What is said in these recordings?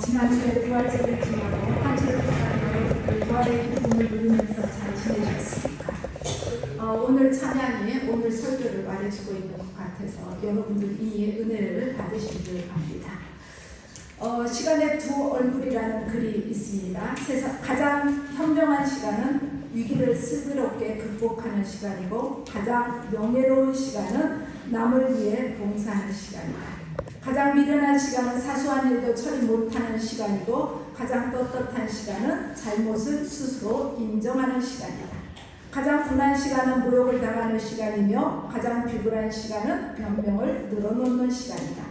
지난주에 부활절을 지나고 한 주를 기다리고 부활의 기쁨을 누리면서 잘 지내셨습니까? 오늘 찬양이 오늘 설교를 말해주고 있는 것 같아서 여러분들 이 은혜를 받으시길 바랍니다. 시간의 두 얼굴이라는 글이 있습니다. 세상 가장 현명한 시간은 위기를 슬기롭게 극복하는 시간이고 가장 명예로운 시간은 남을 위해 봉사하는 시간이다. 가장 미련한 시간은 사소한 일도 처리 못하는 시간이고 가장 떳떳한 시간은 잘못을 스스로 인정하는 시간이다. 가장 분한 시간은 모욕을 당하는 시간이며 가장 비굴한 시간은 변명을 늘어놓는 시간이다.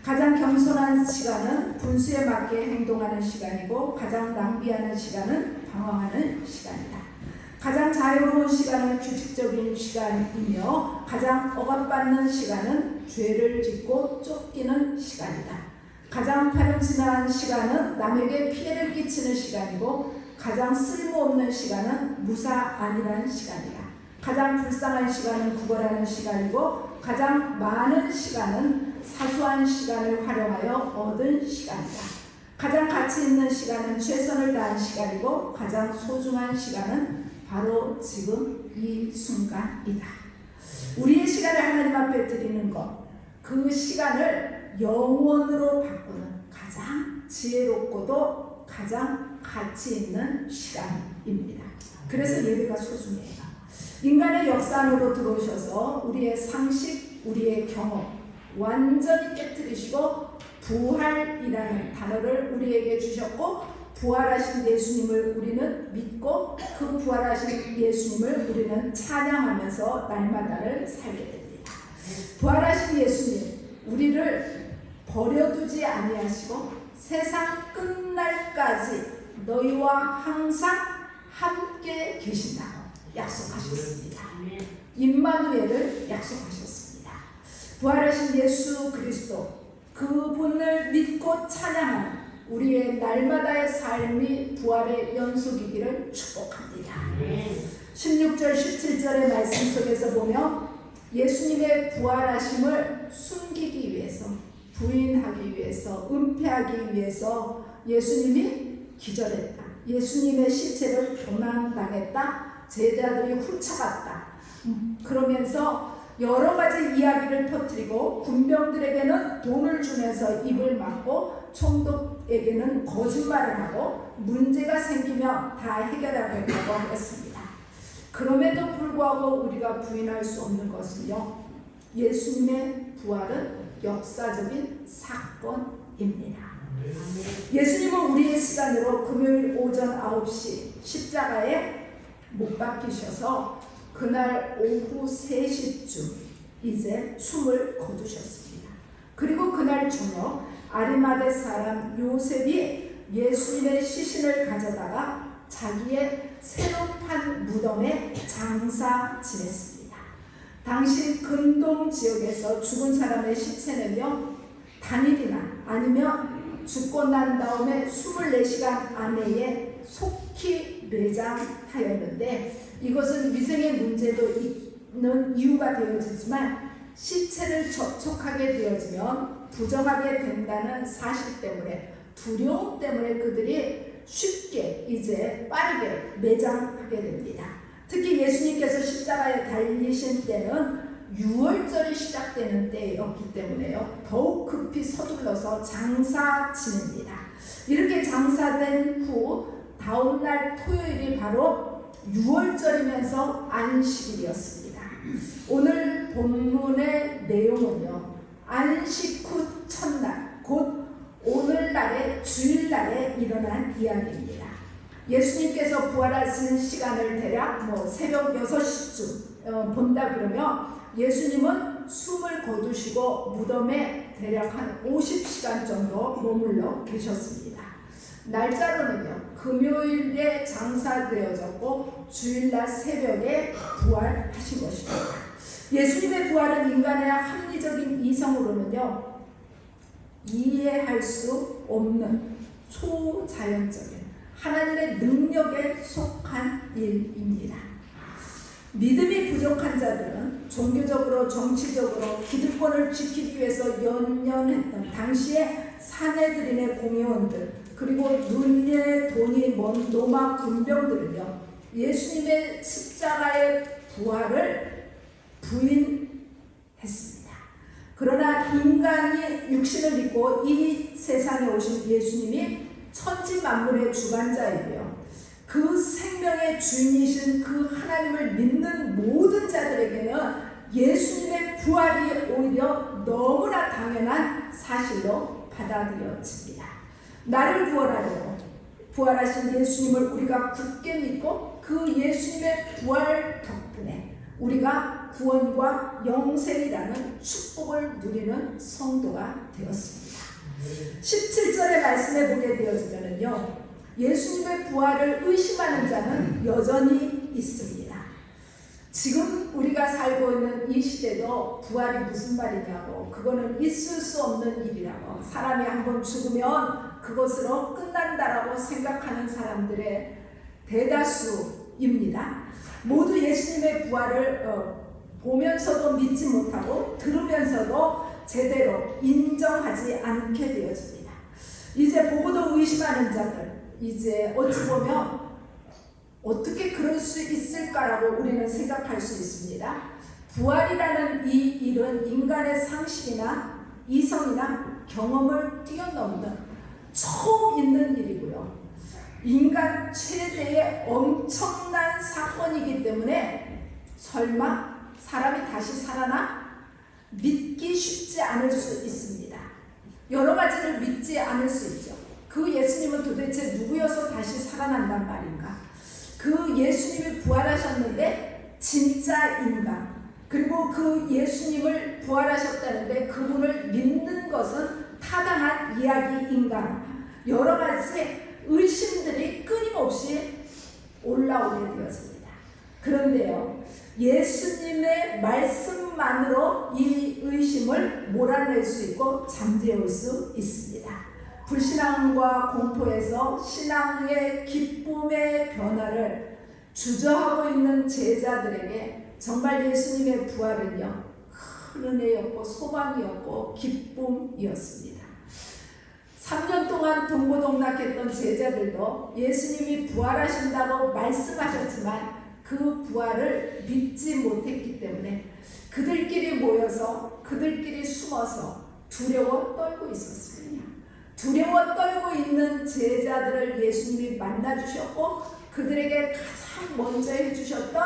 가장 겸손한 시간은 분수에 맞게 행동하는 시간이고 가장 낭비하는 시간은 방황하는 시간이다. 가장 자유로운 시간은 규칙적인 시간이며 가장 억압받는 시간은 죄를 짓고 쫓기는 시간이다. 가장 파렴치한 시간은 남에게 피해를 끼치는 시간이고 가장 쓸모없는 시간은 무사 안일한 시간이다. 가장 불쌍한 시간은 구걸하는 시간이고 가장 많은 시간은 사소한 시간을 활용하여 얻은 시간이다. 가장 가치 있는 시간은 최선을 다한 시간이고 가장 소중한 시간은 바로 지금 이 순간이다. 우리의 시간을 하나님 앞에 드리는 것, 그 시간을 영원으로 바꾸는 가장 지혜롭고도 가장 가치 있는 시간입니다. 그래서 예배가 소중해요. 인간의 역사 안으로 들어오셔서 우리의 상식, 우리의 경험 완전히 깨뜨리시고 부활이라는 단어를 우리에게 주셨고 부활하신 예수님을 우리는 믿고 그 부활하신 예수님을 우리는 찬양하면서 날마다를 살게 됩니다. 부활하신 예수님, 우리를 버려두지 아니하시고 세상 끝날까지 너희와 항상 함께 계신다고 약속하셨습니다. 임마누엘을 약속하셨습니다. 부활하신 예수 그리스도, 그분을 믿고 찬양하는 우리의 날마다의 삶이 부활의 연속이기를 축복합니다. 16절 17절의 말씀 속에서 보면 예수님의 부활하심을 숨기기 위해서, 부인하기 위해서, 은폐하기 위해서 예수님이 기절했다. 예수님의 시체를 교난당했다. 제자들이 훔쳐갔다. 그러면서 여러 가지 이야기를 퍼뜨리고 군병들에게는 돈을 주면서 입을 막고 총독에게는 거짓말을 하고 문제가 생기면 다 해결하겠다고 했습니다. 그럼에도 불구하고 우리가 부인할 수 없는 것은요, 예수님의 부활은 역사적인 사건입니다. 예수님은 우리의 시간으로 금요일 오전 9시 십자가에 못 박히셔서 그날 오후 3시쯤 이제 숨을 거두셨습니다. 그리고 그날 저녁 아리마대 사람 요셉이 예수님의 시신을 가져다가 자기의 새로 판 무덤에 장사 지냈습니다. 당시 근동 지역에서 죽은 사람의 시체는요, 당일이나 아니면 죽고 난 다음에 24시간 안에 속히 매장하였는데 이것은 위생의 문제도 있는 이유가 되어지지만 시체를 접촉하게 되어지면 부정하게 된다는 사실 때문에, 두려움 때문에 그들이 쉽게 이제 빠르게 매장하게 됩니다. 특히 예수님께서 십자가에 달리신 때는 6월절이 시작되는 때였기 때문에요, 더욱 급히 서둘러서 장사 지냅니다. 이렇게 장사된 후 다음날 토요일이 바로 6월절이면서 안식일이었습니다. 오늘 본문의 내용은요, 안식 후 첫날, 곧 오늘날의 주일날에 일어난 이야기입니다. 예수님께서 부활하시는 시간을 대략 새벽 6시쯤 본다 그러면 예수님은 숨을 거두시고 무덤에 대략 한 50시간 정도 머물러 계셨습니다. 날짜로는요, 금요일에 장사되어졌고 주일날 새벽에 부활하신 것입니다. 예수님의 부활은 인간의 합리적인 이성으로는요, 이해할 수 없는 초자연적인 하나님의 능력에 속한 일입니다. 믿음이 부족한 자들은 종교적으로 정치적으로 기득권을 지키기 위해서 연연했던 당시의 사내들인의 공회원들, 그리고 눈에 돈이 먼 로마 군병들은요, 예수님의 십자가의 부활을 부인했습니다. 그러나 인간이 육신을 입고 이 세상에 오신 예수님이 천지 만물의 주관자이고요, 그 생명의 주인이신 그 하나님을 믿는 모든 자들에게는 예수님의 부활이 오히려 너무나 당연한 사실로 받아들여집니다. 나를 구원하려고 부활하신 예수님을 우리가 굳게 믿고 그 예수님의 부활 덕분에 우리가 구원과 영생이라는 축복을 누리는 성도가 되었습니다. 17절의 말씀에 보게 되어지면요, 예수님의 부활을 의심하는 자는 여전히 있습니다. 지금 우리가 살고 있는 이 시대도 부활이 무슨 말이냐고, 그거는 있을 수 없는 일이라고, 사람이 한번 죽으면 그것으로 끝난다라고 생각하는 사람들의 대다수입니다. 모두 예수님의 부활을 보면서도 믿지 못하고 들으면서도 제대로 인정하지 않게 되어집니다. 이제 보고도 의심하는 자들, 이제 어찌 보면 어떻게 그럴 수 있을까라고 우리는 생각할 수 있습니다. 부활이라는 이 일은 인간의 상식이나 이성이나 경험을 뛰어넘는 처음 있는 일이고요, 인간 최대의 엄청난 사건이기 때문에 설마 사람이 다시 살아나? 믿기 쉽지 않을 수 있습니다. 여러 가지를 믿지 않을 수 있죠. 그 예수님은 도대체 누구여서 다시 살아난단 말인가? 그 예수님이 부활하셨는데 진짜 인간, 그리고 그 예수님을 부활하셨다는데 그분을 믿는 것은 타당한 이야기인가? 여러 가지 의심들이 끊임없이 올라오게 되었습니다. 그런데요, 예수님의 말씀만으로 이 의심을 몰아낼 수 있고 잠재울 수 있습니다. 불신앙과 공포에서 신앙의 기쁨의 변화를 주저하고 있는 제자들에게 정말 예수님의 부활은요, 큰 은혜였고 소망이었고 기쁨이었습니다. 3년 동안 동고동락했던 제자들도 예수님이 부활하신다고 말씀하셨지만 그 부활을 믿지 못했기 때문에 그들끼리 모여서 그들끼리 숨어서 두려워 떨고 있었습니다. 두려워 떨고 있는 제자들을 예수님이 만나주셨고 그들에게 가장 먼저 해주셨던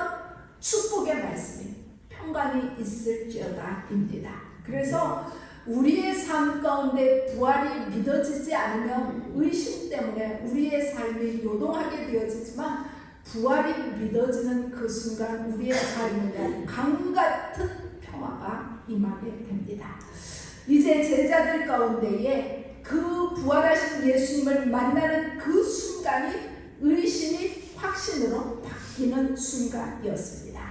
축복의 말씀이 평강이 있을지어다입니다. 그래서 우리의 삶 가운데 부활이 믿어지지 않으면 의심 때문에 우리의 삶이 요동하게 되어지지만 부활이 믿어지는 그 순간 우리의 삶에 강같은 평화가 임하게 됩니다. 이제 제자들 가운데에 그 부활하신 예수님을 만나는 그 순간이 의심이 확신으로 바뀌는 순간이었습니다.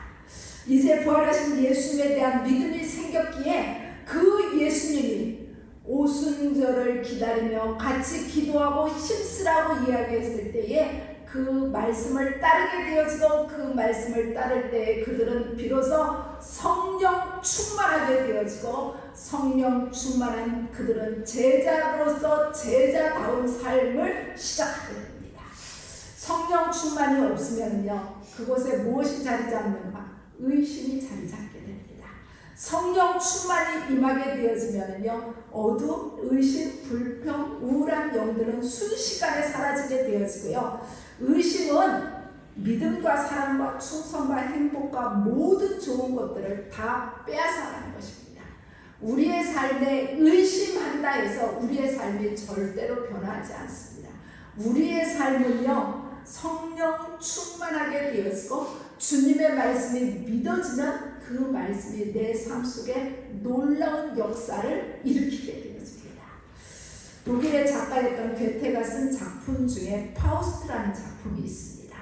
이제 부활하신 예수님에 대한 믿음이 생겼기에 그 예수님이 오순절을 기다리며 같이 기도하고 힘쓰라고 이야기했을 때에 그 말씀을 따르게 되어지고 그 말씀을 따를 때 그들은 비로소 성령 충만하게 되어지고 성령 충만한 그들은 제자로서 제자다운 삶을 시작하게 됩니다. 성령 충만이 없으면요, 그곳에 무엇이 자리 잡는가? 의심이 자리 잡게 됩니다. 성령 충만이 임하게 되어지면요, 어둠, 의심, 불평, 우울한 영들은 순식간에 사라지게 되어지고요, 의심은 믿음과 사랑과 충성과 행복과 모든 좋은 것들을 다 빼앗아가는 것입니다. 우리의 삶에 의심한다 해서 우리의 삶이 절대로 변하지 않습니다. 우리의 삶은요, 성령 충만하게 되어지고 주님의 말씀이 믿어지면 그 말씀이 내 삶 속에 놀라운 역사를 일으키게 되어집니다. 독일의 작가였던 괴테가 쓴 작품 작품 중에 파우스트라는 작품이 있습니다.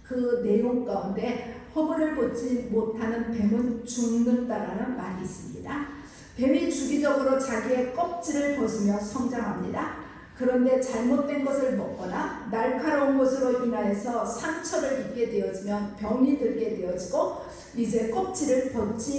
그 내용 가운데 허물을 벗지 못하는 뱀은 죽는다라는 말이 있습니다. 뱀이 주기적으로 자기의 껍질을 벗으며 성장합니다. 그런데 잘못된 것을 먹거나 날카로운 것으로 인하여서 상처를 입게 되어지면 병이 들게 되어지고 이제 껍질을 벗지